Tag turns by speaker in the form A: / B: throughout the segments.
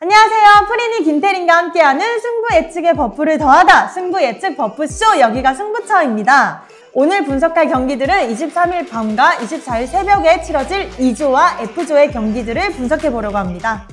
A: 안녕하세요. 프리니 김태린과 함께하는 승부 예측의 버프를 더하다 승부 예측 버프쇼, 여기가 승부처입니다. 오늘 분석할 경기들은 23일 밤과 24일 새벽에 치러질 E조와 F조의 경기들을 분석해 보려고 합니다.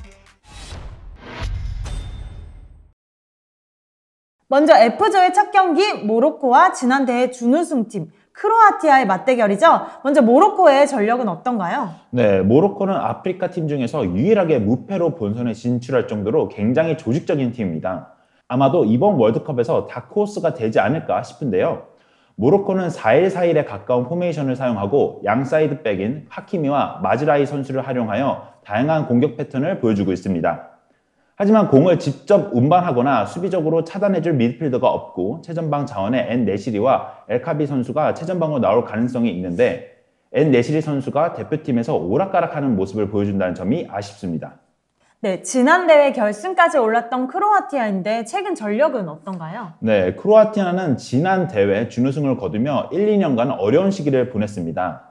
A: 먼저 F조의 첫 경기, 모로코와 지난 대회 준우승팀 크로아티아의 맞대결이죠. 먼저 모로코의 전력은 어떤가요?
B: 네, 모로코는 아프리카 팀 중에서 유일하게 무패로 본선에 진출할 정도로 굉장히 조직적인 팀입니다. 아마도 이번 월드컵에서 다크호스가 되지 않을까 싶은데요. 모로코는 4-1-4-1에 가까운 포메이션을 사용하고 양 사이드백인 하키미와 마즈라이 선수를 활용하여 다양한 공격 패턴을 보여주고 있습니다. 하지만 공을 직접 운반하거나 수비적으로 차단해줄 미드필더가 없고 최전방 자원의 엔-네시리와 엘카비 선수가 최전방으로 나올 가능성이 있는데 엔-네시리 선수가 대표팀에서 오락가락하는 모습을 보여준다는 점이 아쉽습니다.
A: 네, 지난 대회 결승까지 올랐던 크로아티아인데 최근 전력은 어떤가요?
B: 네, 크로아티아는 지난 대회 준우승을 거두며 1-2년간 어려운 시기를 보냈습니다.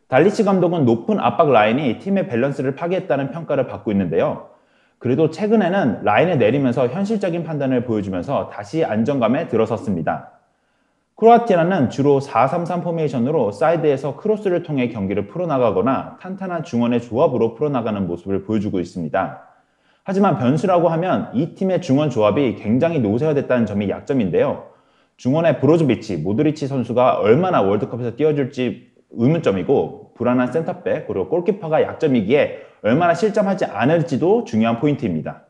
B: 달리치 감독은 높은 압박 라인이 팀의 밸런스를 파괴했다는 평가를 받고 있는데요. 그래도 최근에는 라인을 내리면서 현실적인 판단을 보여주면서 다시 안정감에 들어섰습니다. 크로아티아는 주로 4-3-3 포메이션으로 사이드에서 크로스를 통해 경기를 풀어나가거나 탄탄한 중원의 조합으로 풀어나가는 모습을 보여주고 있습니다. 하지만 변수라고 하면 이 팀의 중원 조합이 굉장히 노쇠화됐다는 점이 약점인데요. 중원의 브로조비치, 모드리치 선수가 얼마나 월드컵에서 뛰어줄지 의문점이고, 불안한 센터백 그리고 골키퍼가 약점이기에 얼마나 실점하지 않을지도 중요한 포인트입니다.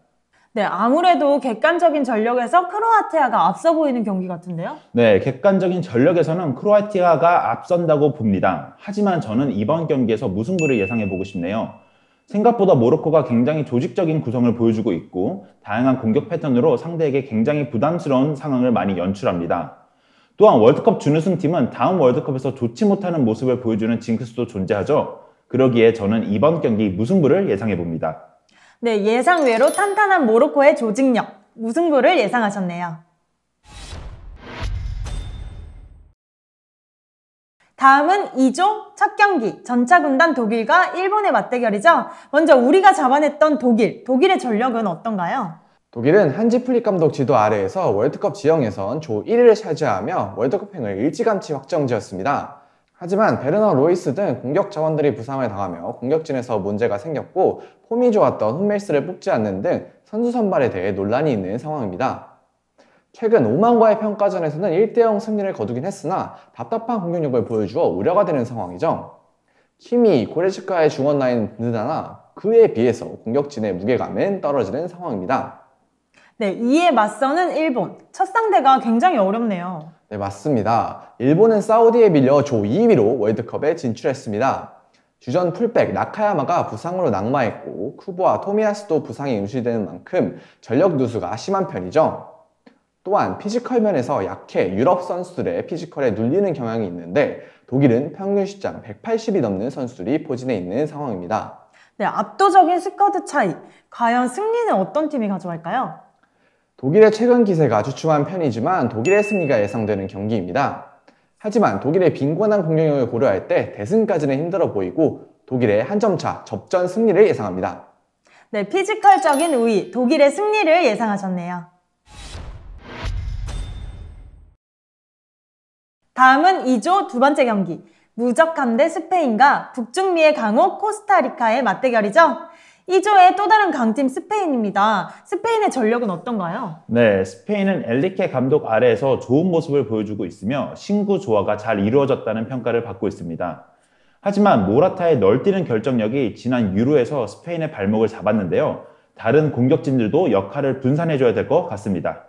A: 네, 아무래도 객관적인 전력에서 크로아티아가 앞서 보이는 경기 같은데요?
B: 네, 객관적인 전력에서는 크로아티아가 앞선다고 봅니다. 하지만 저는 이번 경기에서 무승부를 예상해보고 싶네요. 생각보다 모로코가 굉장히 조직적인 구성을 보여주고 있고 다양한 공격 패턴으로 상대에게 굉장히 부담스러운 상황을 많이 연출합니다. 또한 월드컵 준우승팀은 다음 월드컵에서 좋지 못하는 모습을 보여주는 징크스도 존재하죠. 그러기에 저는 이번 경기 무승부를 예상해봅니다.
A: 네, 예상 외로 탄탄한 모로코의 조직력, 무승부를 예상하셨네요. 다음은 2조 첫 경기, 전차군단 독일과 일본의 맞대결이죠. 먼저 우리가 잡아냈던 독일의 전력은 어떤가요?
C: 독일은 한지 플릭 감독 지도 아래에서 월드컵 지형에선 조 1위를 차지하며 월드컵행을 일찌감치 확정지었습니다. 하지만 베르너 로이스 등 공격 자원들이 부상을 당하며 공격진에서 문제가 생겼고 폼이 좋았던 훈멜스를 뽑지 않는 등 선수 선발에 대해 논란이 있는 상황입니다. 최근 오만과의 평가전에서는 1-0 승리를 거두긴 했으나 답답한 공격력을 보여주어 우려가 되는 상황이죠. 키미, 고레츠카의 중원 라인은 든든하나 그에 비해서 공격진의 무게감은 떨어지는 상황입니다.
A: 네, 이에 맞서는 일본. 첫 상대가 굉장히 어렵네요.
C: 네, 맞습니다. 일본은 사우디에 밀려 조 2위로 월드컵에 진출했습니다. 주전 풀백 나카야마가 부상으로 낙마했고 쿠보와 토미야스도 부상이 유실되는 만큼 전력 누수가 심한 편이죠. 또한 피지컬 면에서 약해 유럽 선수들의 피지컬에 눌리는 경향이 있는데 독일은 평균 시장 180이 넘는 선수들이 포진해 있는 상황입니다.
A: 네, 압도적인 스쿼드 차이. 과연 승리는 어떤 팀이 가져갈까요?
C: 독일의 최근 기세가 주춤한 편이지만 독일의 승리가 예상되는 경기입니다. 하지만 독일의 빈곤한 공격력을 고려할 때 대승까지는 힘들어 보이고 독일의 한 점차 접전 승리를 예상합니다.
A: 네, 피지컬적인 우위, 독일의 승리를 예상하셨네요. 다음은 2조 두 번째 경기, 무적함 대 스페인과 북중미의 강호 코스타리카의 맞대결이죠. 2조의 또 다른 강팀 스페인입니다. 스페인의 전력은 어떤가요?
B: 네, 스페인은 엘리케 감독 아래에서 좋은 모습을 보여주고 있으며 신구 조화가 잘 이루어졌다는 평가를 받고 있습니다. 하지만 모라타의 널뛰는 결정력이 지난 유로에서 스페인의 발목을 잡았는데요. 다른 공격진들도 역할을 분산해줘야 될 것 같습니다.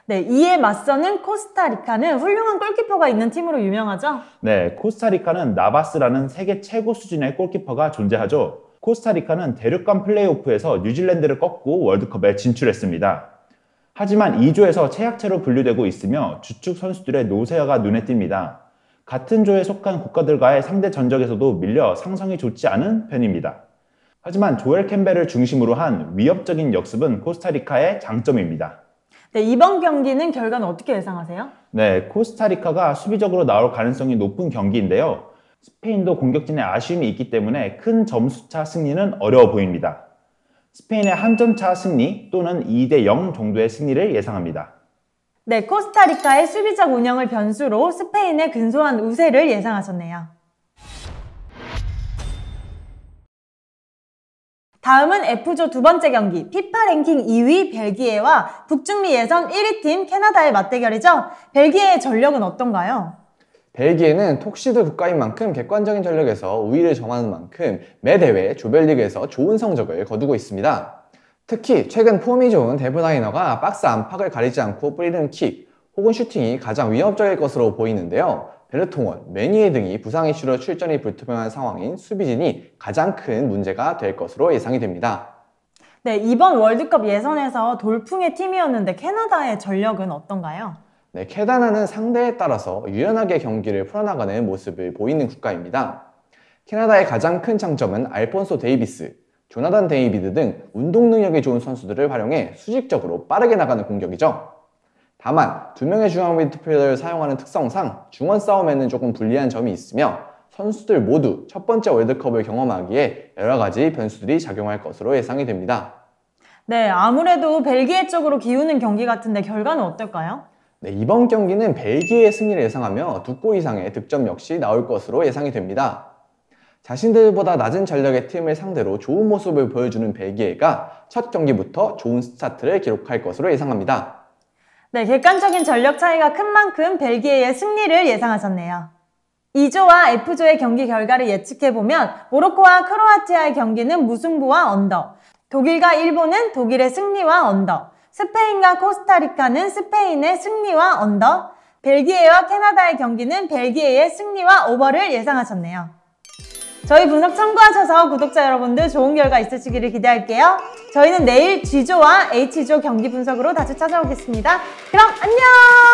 A: 네, 이에 맞서는 코스타리카는 훌륭한 골키퍼가 있는 팀으로 유명하죠?
B: 네, 코스타리카는 나바스라는 세계 최고 수준의 골키퍼가 존재하죠. 코스타리카는 대륙간 플레이오프에서 뉴질랜드를 꺾고 월드컵에 진출했습니다. 하지만 2조에서 최약체로 분류되고 있으며 주축 선수들의 노쇠화가 눈에 띕니다. 같은 조에 속한 국가들과의 상대 전적에서도 밀려 상성이 좋지 않은 편입니다. 하지만 조엘 캠벨을 중심으로 한 위협적인 역습은 코스타리카의 장점입니다.
A: 네, 이번 경기는 결과는 어떻게 예상하세요?
B: 네, 코스타리카가 수비적으로 나올 가능성이 높은 경기인데요. 스페인도 공격진에 아쉬움이 있기 때문에 큰 점수차 승리는 어려워 보입니다. 스페인의 한 점 차 승리 또는 2대 0 정도의 승리를 예상합니다.
A: 네, 코스타리카의 수비적 운영을 변수로 스페인의 근소한 우세를 예상하셨네요. 다음은 F조 두 번째 경기, 피파 랭킹 2위 벨기에와 북중미 예선 1위 팀 캐나다의 맞대결이죠. 벨기에의 전력은 어떤가요?
C: 벨기에는 톡시드 국가인 만큼 객관적인 전력에서 우위를 점하는 만큼 매 대회 조별리그에서 좋은 성적을 거두고 있습니다. 특히 최근 폼이 좋은 데브라이너가 박스 안팎을 가리지 않고 뿌리는 킥 혹은 슈팅이 가장 위협적일 것으로 보이는데요. 베르통원, 메니에 등이 부상 이슈로 출전이 불투명한 상황인 수비진이 가장 큰 문제가 될 것으로 예상이 됩니다.
A: 네, 이번 월드컵 예선에서 돌풍의 팀이었는데 캐나다의 전력은 어떤가요?
C: 네, 캐나다는 상대에 따라서 유연하게 경기를 풀어나가는 모습을 보이는 국가입니다. 캐나다의 가장 큰 장점은 알폰소 데이비스, 조나단 데이비드 등 운동 능력이 좋은 선수들을 활용해 수직적으로 빠르게 나가는 공격이죠. 다만 두 명의 중앙 미드필더를 사용하는 특성상 중원 싸움에는 조금 불리한 점이 있으며 선수들 모두 첫 번째 월드컵을 경험하기에 여러 가지 변수들이 작용할 것으로 예상이 됩니다.
A: 네, 아무래도 벨기에 쪽으로 기우는 경기 같은데 결과는 어떨까요?
C: 네, 이번 경기는 벨기에의 승리를 예상하며 2골 이상의 득점 역시 나올 것으로 예상이 됩니다. 자신들보다 낮은 전력의 팀을 상대로 좋은 모습을 보여주는 벨기에가 첫 경기부터 좋은 스타트를 기록할 것으로 예상합니다.
A: 네, 객관적인 전력 차이가 큰 만큼 벨기에의 승리를 예상하셨네요. 2조와 F조의 경기 결과를 예측해보면 모로코와 크로아티아의 경기는 무승부와 언더, 독일과 일본은 독일의 승리와 언더, 스페인과 코스타리카는 스페인의 승리와 언더, 벨기에와 캐나다의 경기는 벨기에의 승리와 오버를 예상하셨네요. 저희 분석 참고하셔서 구독자 여러분들 좋은 결과 있으시기를 기대할게요. 저희는 내일 G조와 H조 경기 분석으로 다시 찾아오겠습니다. 그럼 안녕!